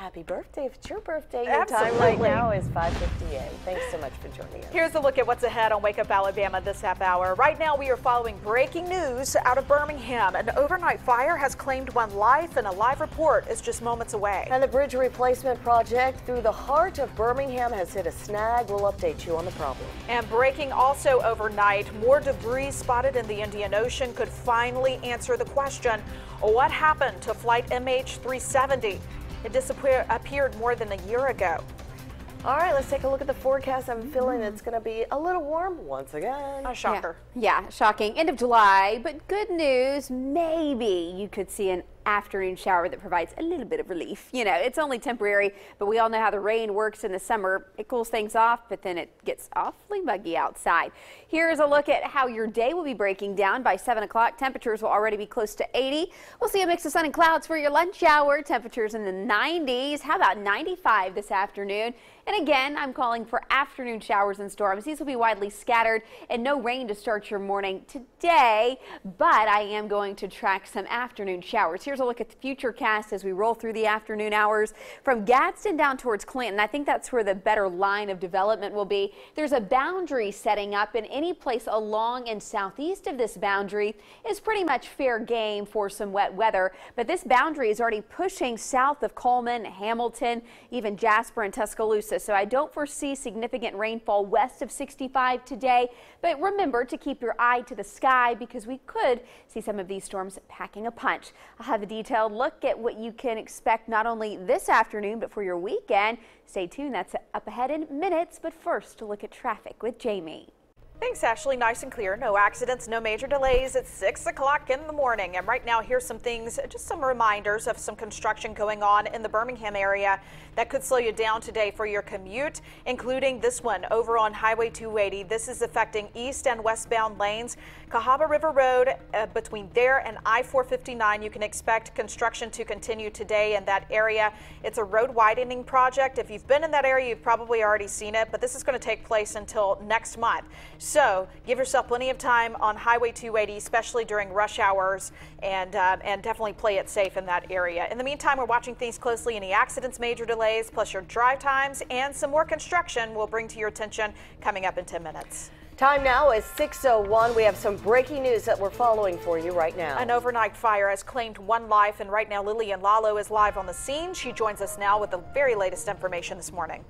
happy birthday. If it's your birthday, your time right now is 5:58. Thanks so much for joining us. Here's a look at what's ahead on Wake Up Alabama this half hour. Right now, we are following breaking news out of Birmingham. An overnight fire has claimed one life, and a live report is just moments away. And the bridge replacement project through the heart of Birmingham has hit a snag. We'll update you on the problem. And breaking also overnight, more debris spotted in the Indian Ocean could finally answer the question, what happened to flight MH370? It disappeared more than a year ago. All right, let's take a look at the forecast. I'm feeling it's going to be a little warm once again. A shocker. Yeah, shocking. End of July, but good news. Maybe you could see an afternoon shower that provides a little bit of relief. You know, it's only temporary, but we all know how the rain works in the summer. It cools things off, but then it gets awfully muggy outside. Here's a look at how your day will be breaking down. By 7 o'clock, temperatures will already be close to 80. We'll see a mix of sun and clouds for your lunch hour. Temperatures in the 90s. How about 95 this afternoon? And again, I'm calling for afternoon showers and storms. These will be widely scattered and no rain to start your morning today, but I am going to track some afternoon showers. Here's a look at the futurecast as we roll through the afternoon hours from Gadsden down towards Clinton. I think that's where the better line of development will be. There's a boundary setting up, and any place along and southeast of this boundary is pretty much fair game for some wet weather. But this boundary is already pushing south of Coleman, Hamilton, even Jasper and Tuscaloosa. So I don't foresee significant rainfall west of 65 today. But remember to keep your eye to the sky because we could see some of these storms packing a punch. I'll have a detailed look at what you can expect not only this afternoon, but for your weekend. Stay tuned. That's up ahead in minutes. But first, a look at traffic with Jamie. Thanks, Ashley. Nice and clear. No accidents, no major delays. It's 6 o'clock in the morning. And right now, here's some things, just some reminders of some construction going on in the Birmingham area that could slow you down today for your commute, including this one over on Highway 280. This is affecting east and westbound lanes. Cahaba River Road between there and I-459. You can expect construction to continue today in that area. It's a road widening project. If you've been in that area, you've probably already seen it, but this is going to take place until next month. So give yourself plenty of time on Highway 280, especially during rush hours, and definitely play it safe in that area. In the meantime, we're watching things closely. Any accidents, major delays, plus your drive times, and some more construction we'll bring to your attention coming up in 10 minutes. Time now is 6:01. We have some breaking news that we're following for you right now. An overnight fire has claimed one life, and right now Lillian Lalo is live on the scene. She joins us now with the very latest information this morning.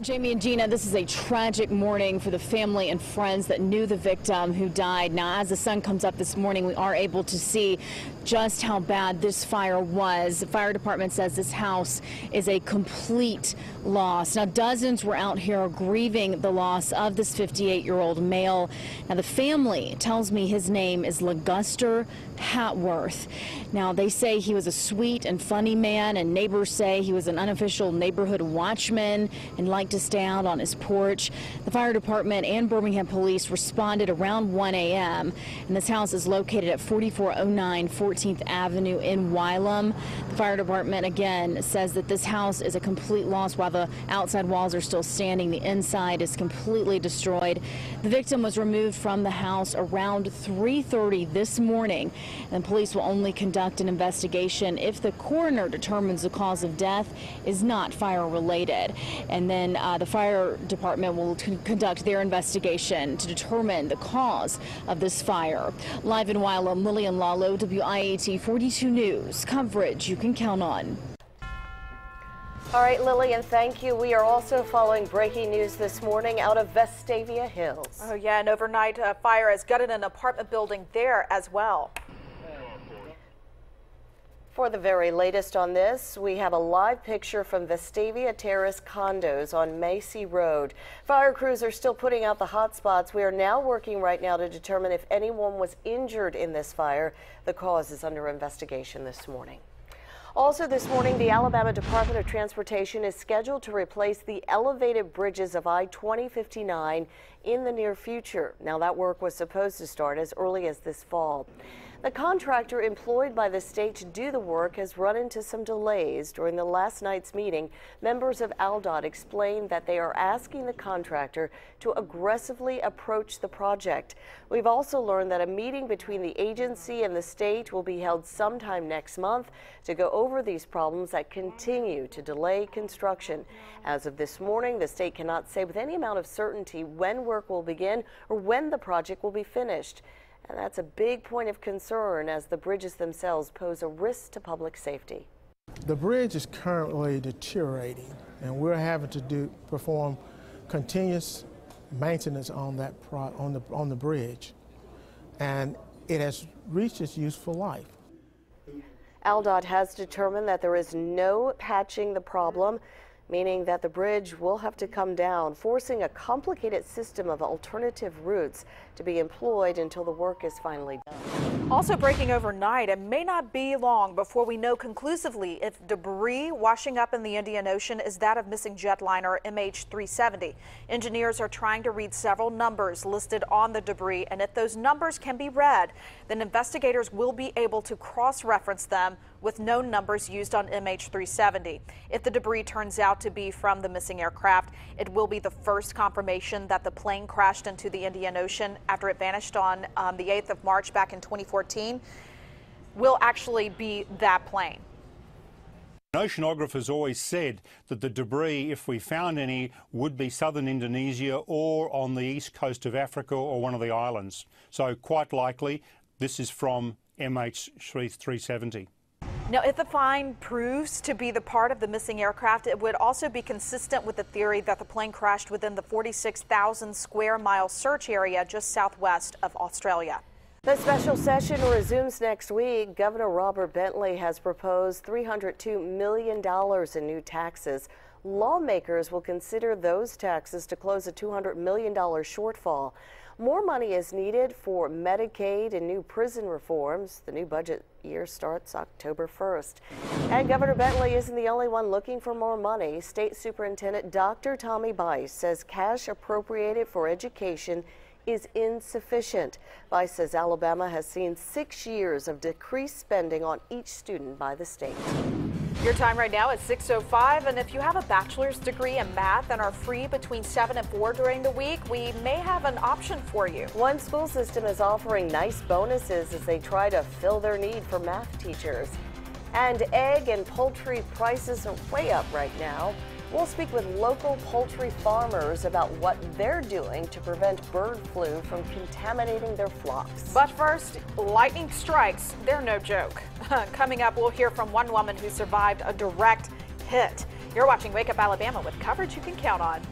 Jamie and Gina, this is a tragic morning for the family and friends that knew the victim who died. Now, as the sun comes up this morning, we are able to see just how bad this fire was. The fire department says this house is a complete loss. Now, dozens were out here grieving the loss of this 58-year-old male. Now, the family tells me his name is Leguster Hatworth. Now, they say he was a sweet and funny man, and neighbors say he was an unofficial neighborhood watchman and liked to stay out on his porch. The fire department and Birmingham police responded around 1 a.m. and this house is located at 4409 14th Avenue in Wylam. The fire department again says that this house is a complete loss. While the outside walls are still standing, the inside is completely destroyed. The victim was removed from the house around 3:30 this morning, and police will only conduct an investigation if the coroner determines the cause of death is not fire related. And then the fire department will conduct their investigation to determine the cause of this fire. Live in Wylam, Lillian Lalo, WIAT 42 News. Coverage you can count on. All right, Lillian, thank you. We are also following breaking news this morning out of Vestavia Hills. Oh, yeah, an overnight fire has gutted an apartment building there as well. For the very latest on this, we have a live picture from Vestavia Terrace condos on Macy Road. Fire crews are still putting out the hot spots. We are now working right now to determine if anyone was injured in this fire. The cause is under investigation this morning. Also this morning, the Alabama Department of Transportation is scheduled to replace the elevated bridges of I-2059 in the near future. Now, that work was supposed to start as early as this fall. The contractor employed by the state to do the work has run into some delays. During the last night's meeting, members of ALDOT explained that they are asking the contractor to aggressively approach the project. We've also learned that a meeting between the agency and the state will be held sometime next month to go over these problems that continue to delay construction. As of this morning, the state cannot say with any amount of certainty when work will begin or when the project will be finished. And that's a big point of concern as the bridges themselves pose a risk to public safety. The bridge is currently deteriorating, and we're having to perform continuous maintenance on that on the bridge, and it has reached its useful life. ALDOT has determined that there is no patching the problem, meaning that the bridge will have to come down, forcing a complicated system of alternative routes to be employed until the work is finally done. Also breaking overnight, it may not be long before we know conclusively if debris washing up in the Indian Ocean is that of missing jetliner MH370. Engineers are trying to read several numbers listed on the debris, and if those numbers can be read, then investigators will be able to cross-reference them with known numbers used on MH370. If the debris turns out to be from the missing aircraft, it will be the first confirmation that the plane crashed into the Indian Ocean after it vanished on the 8th of March back in 2014, will actually be that plane. Oceanographers always said that the debris, if we found any, would be southern Indonesia or on the east coast of Africa or one of the islands. So quite likely this is from MH370. Now, if the find proves to be the part of the missing aircraft, it would also be consistent with the theory that the plane crashed within the 46,000 square mile search area just southwest of Australia. The special session resumes next week. Governor Robert Bentley has proposed $302 million in new taxes. Lawmakers will consider those taxes to close a $200 million shortfall. More money is needed for Medicaid and new prison reforms. The new budget year starts October 1st. And Governor Bentley isn't the only one looking for more money. State Superintendent Dr. Tommy Bice says cash appropriated for education is insufficient. Bice says Alabama has seen 6 years of decreased spending on each student by the state. Your time right now is 6:05, and if you have a bachelor's degree in math and are free between 7 and 4 during the week, we may have an option for you. One school system is offering nice bonuses as they try to fill their need for math teachers. And egg and poultry prices are way up right now. We'll speak with local poultry farmers about what they're doing to prevent bird flu from contaminating their flocks. But first, lightning strikes, they're no joke. Coming up, we'll hear from one woman who survived a direct hit. You're watching Wake Up Alabama with coverage you can count on.